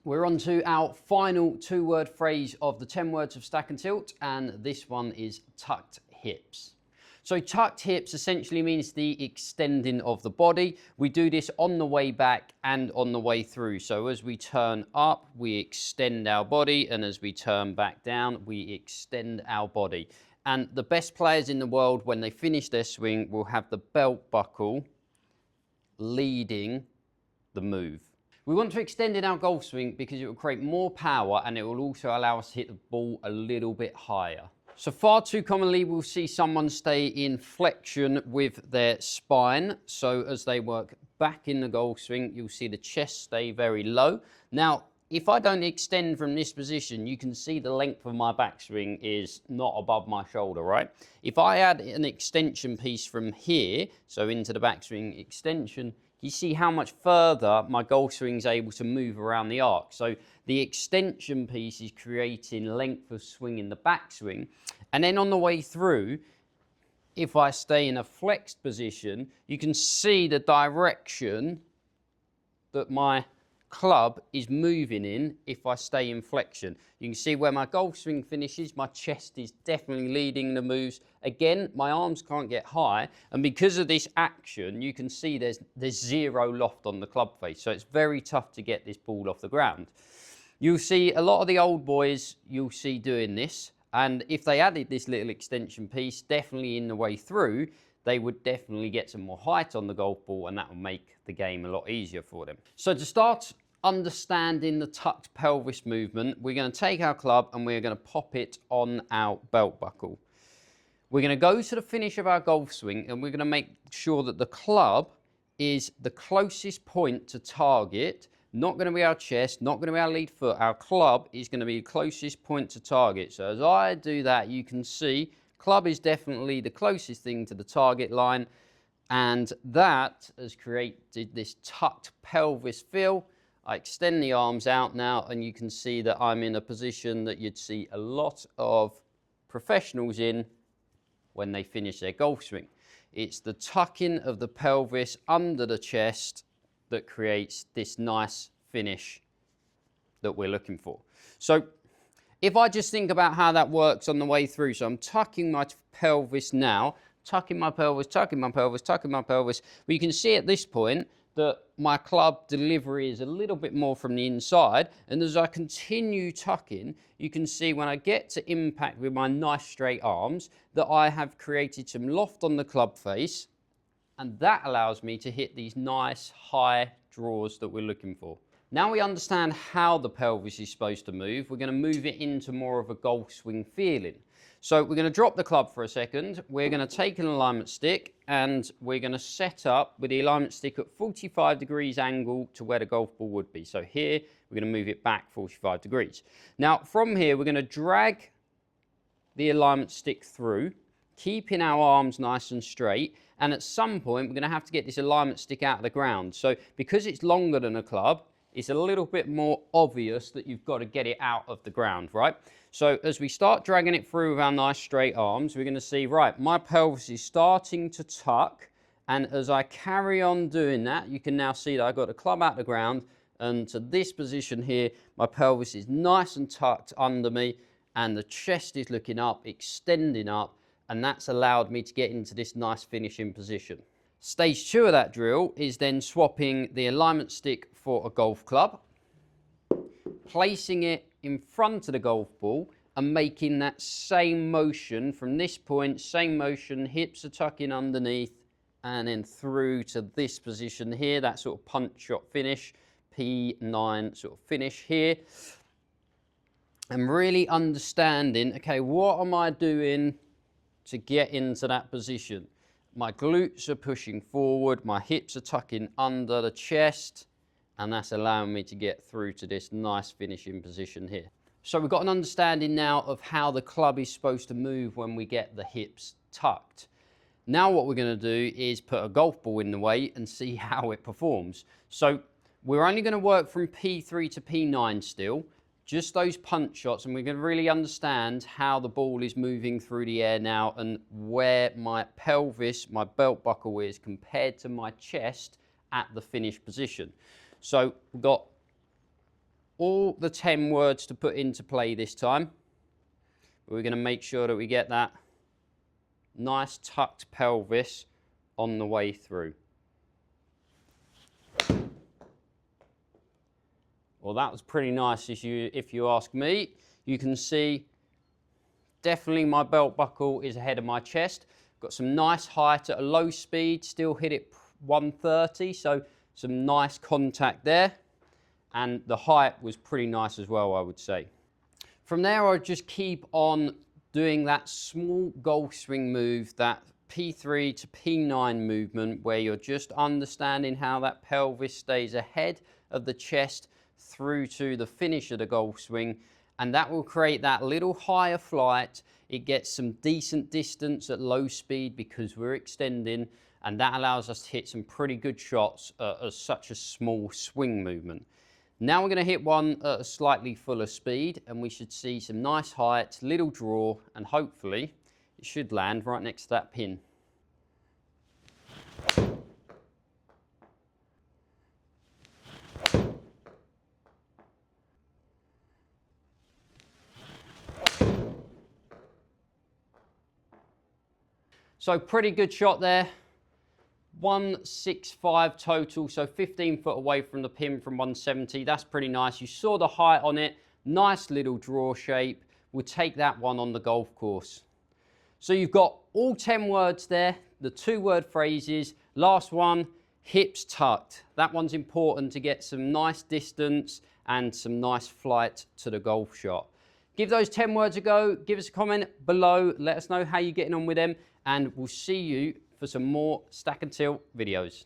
We're on to our final two-word phrase of the 10 words of Stack and Tilt, and this one is tucked hips. So tucked hips essentially means the extending of the body. We do this on the way back and on the way through. So as we turn up, we extend our body, and as we turn back down, we extend our body. And the best players in the world, when they finish their swing, will have the belt buckle leading the move. We want to extend in our golf swing because it will create more power, and it will also allow us to hit the ball a little bit higher. So far too commonly, we'll see someone stay in flexion with their spine. So as they work back in the golf swing, you'll see the chest stay very low. Now, if I don't extend from this position, you can see the length of my backswing is not above my shoulder, right? If I add an extension piece from here, so into the backswing extension, you see how much further my golf swing is able to move around the arc. So the extension piece is creating length of swing in the backswing. And then on the way through, if I stay in a flexed position, you can see the direction that my club is moving in if I stay in flexion. You can see where my golf swing finishes, my chest is definitely leading the moves. Again, my arms can't get high, and because of this action, you can see there's zero loft on the club face, so it's very tough to get this ball off the ground. You'll see a lot of the old boys you'll see doing this, and if they added this little extension piece definitely in the way through, they would definitely get some more height on the golf ball, and that will make the game a lot easier for them. So to start understanding the tucked pelvis movement, we're going to take our club and we're going to pop it on our belt buckle. We're going to go to the finish of our golf swing, and we're going to make sure that the club is the closest point to target. Not going to be our chest, not going to be our lead foot. Our club is going to be the closest point to target. So as I do that, you can see club is definitely the closest thing to the target line, and that has created this tucked pelvis feel. I extend the arms out now, and you can see that I'm in a position that you'd see a lot of professionals in when they finish their golf swing. It's the tucking of the pelvis under the chest that creates this nice finish that we're looking for. So if I just think about how that works on the way through, so I'm tucking my pelvis now, tucking my pelvis, tucking my pelvis, tucking my pelvis. But you can see at this point that my club delivery is a little bit more from the inside, and as I continue tucking, you can see when I get to impact with my nice straight arms that I have created some loft on the club face, and that allows me to hit these nice high draws that we're looking for. Now we understand how the pelvis is supposed to move, we're going to move it into more of a golf swing feeling. So we're going to drop the club for a second, we're going to take an alignment stick, and we're going to set up with the alignment stick at 45 degrees angle to where the golf ball would be. So here, we're going to move it back 45 degrees. Now from here, we're going to drag the alignment stick through, keeping our arms nice and straight, and at some point, we're going to have to get this alignment stick out of the ground. So because it's longer than a club, it's a little bit more obvious that you've got to get it out of the ground, right? So as we start dragging it through with our nice straight arms, we're going to see, right, my pelvis is starting to tuck, and as I carry on doing that, you can now see that I've got the club out of the ground, and to this position here, my pelvis is nice and tucked under me, and the chest is looking up, extending up, and that's allowed me to get into this nice finishing position. Stage 2 of that drill is then swapping the alignment stick for a golf club, placing it in front of the golf ball and making that same motion from this point, same motion, hips are tucking underneath, and then through to this position here, that sort of punch shot finish, P9 sort of finish here. And really understanding, okay, what am I doing to get into that position? My glutes are pushing forward, my hips are tucking under the chest, and that's allowing me to get through to this nice finishing position here. So we've got an understanding now of how the club is supposed to move when we get the hips tucked. Now what we're going to do is put a golf ball in the way and see how it performs. So we're only going to work from P3 to P9 still, just those punch shots, and we're going to really understand how the ball is moving through the air now and where my pelvis, my belt buckle is compared to my chest at the finish position. So we've got all the 10 words to put into play this time. We're going to make sure that we get that nice tucked pelvis on the way through. Well, that was pretty nice if you ask me. You can see definitely my belt buckle is ahead of my chest. Got some nice height at a low speed, still hit it 130, so some nice contact there. And the height was pretty nice as well, I would say. From there, I just keep on doing that small golf swing move, that P3 to P9 movement, where you're just understanding how that pelvis stays ahead of the chest through to the finish of the golf swing, and that will create that little higher flight. It gets some decent distance at low speed because we're extending, and that allows us to hit some pretty good shots at such a small swing movement. Now we're going to hit one at a slightly fuller speed, and we should see some nice height, little draw, and hopefully it should land right next to that pin. So pretty good shot there. 165 total, so 15 foot away from the pin from 170. That's pretty nice. You saw the height on it. Nice little draw shape. We'll take that one on the golf course. So you've got all 10 words there, the 2-word phrases. Last one, hips tucked. That one's important to get some nice distance and some nice flight to the golf shot. Give those 10 words a go. Give us a comment below. Let us know how you're getting on with them. And we'll see you for some more stack and tilt videos.